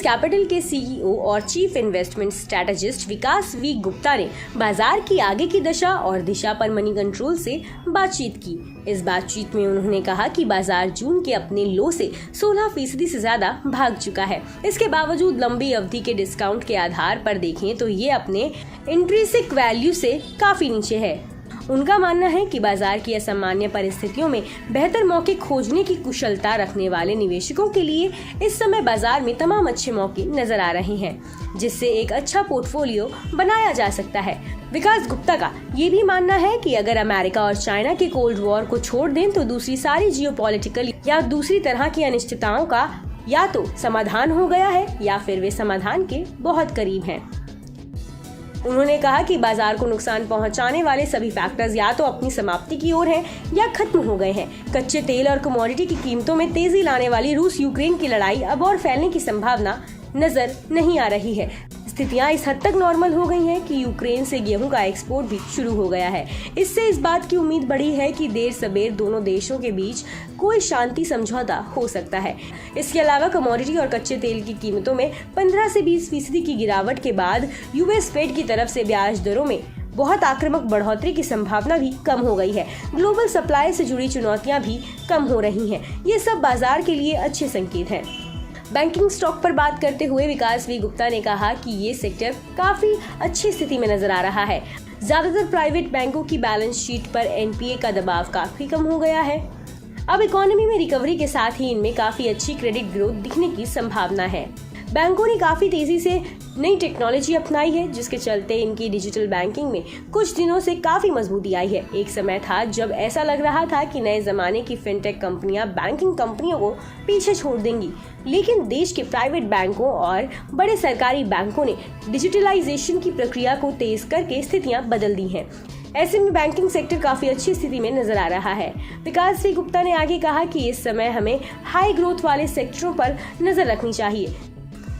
Capital के CEO और chief investment strategist Vikas V Gupta ने बाजार की आगे की दशा और दिशा पर मनी कंट्रोल से बातचीत की। इस बातचीत में उन्होंने कहा कि बाजार जून के अपने लो से 16% से ज्यादा भाग चुका है। इसके बावजूद लंबी अवधि के डिस्काउंट के आधार पर देखें तो ये अपने इंट्रिंसिक वैल्यू से काफी नीचे है। उनका मानना है कि बाजार की असामान्य परिस्थितियों में बेहतर मौके खोजने की कुशलता रखने वाले निवेशकों के लिए इस समय बाजार में तमाम अच्छे मौके नजर आ रहे हैं, जिससे एक अच्छा पोर्टफोलियो बनाया जा सकता है। विकास गुप्ता का ये भी मानना है कि अगर अमेरिका और चाइना के कोल्ड वॉर को छोड़ दें तो दूसरी सारी जियोपॉलिटिकल या दूसरी तरह की अनिश्चितताओं का या तो समाधान हो गया है या फिर वे समाधान के बहुत करीब हैं। उन्होंने कहा कि बाजार को नुकसान पहुंचाने वाले सभी फैक्टर्स या तो अपनी समाप्ति की ओर हैं या खत्म हो गए हैं। कच्चे तेल और कमोडिटी की कीमतों में तेजी लाने वाली रूस यूक्रेन की लड़ाई अब और फैलने की संभावना नजर नहीं आ रही है। स्थितियां इस हद तक नॉर्मल हो गई हैं कि यूक्रेन से गेहूं का एक्सपोर्ट भी शुरू हो गया है। इससे इस बात की उम्मीद बढ़ी है कि देर सबेर दोनों देशों के बीच कोई शांति समझौता हो सकता है। इसके अलावा कमोडिटी और कच्चे तेल की कीमतों में 15 से 20% की गिरावट के बाद यूएस फेड की तरफ से ब्याज दरों में बहुत आक्रामक बढ़ोतरी की संभावना भी कम हो गई है। ग्लोबल सप्लाई से जुड़ी चुनौतियां भी कम हो रही हैं। ये सब बाजार के लिए अच्छे संकेत हैं। बैंकिंग स्टॉक पर बात करते हुए विकास वी गुप्ता ने कहा कि ये सेक्टर काफी अच्छी स्थिति में नजर आ रहा है। ज्यादातर प्राइवेट बैंकों की बैलेंस शीट पर एनपीए का दबाव काफी कम हो गया है। अब इकोनॉमी में रिकवरी के साथ ही इनमें काफी अच्छी क्रेडिट ग्रोथ दिखने की संभावना है। बैंकों ने काफी तेजी से नई टेक्नोलॉजी अपनाई है, जिसके चलते इनकी डिजिटल बैंकिंग में कुछ दिनों से काफी मजबूती आई है। एक समय था जब ऐसा लग रहा था कि नए जमाने की फिनटेक कंपनियां बैंकिंग कंपनियों को पीछे छोड़ देंगी, लेकिन देश के प्राइवेट बैंकों और बड़े सरकारी बैंकों ने डिजिटलाइजेशन की प्रक्रिया को तेज करके स्थितियां बदल दी हैं। ऐसे में बैंकिंग सेक्टर काफी अच्छी स्थिति में नजर आ रहा है। विकास वी गुप्ता ने आगे कहा कि इस समय हमें हाई ग्रोथ वाले सेक्टरों पर नजर रखनी चाहिए।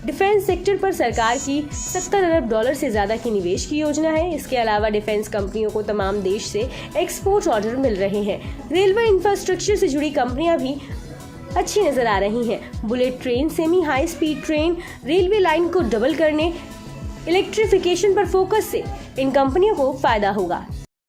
डिफेंस सेक्टर पर सरकार की $70 अरब से ज्यादा की निवेश की योजना है। इसके अलावा डिफेंस कंपनियों को तमाम देश से एक्सपोर्ट ऑर्डर मिल रहे हैं। रेलवे इंफ्रास्ट्रक्चर से जुड़ी कंपनियां भी अच्छी नजर आ रही हैं। Bullet train, semi high speed train, railway line को डबल करने, इलेक्ट्रिफिकेशन पर फोकस से इन कंपनियों को फायदा होगा।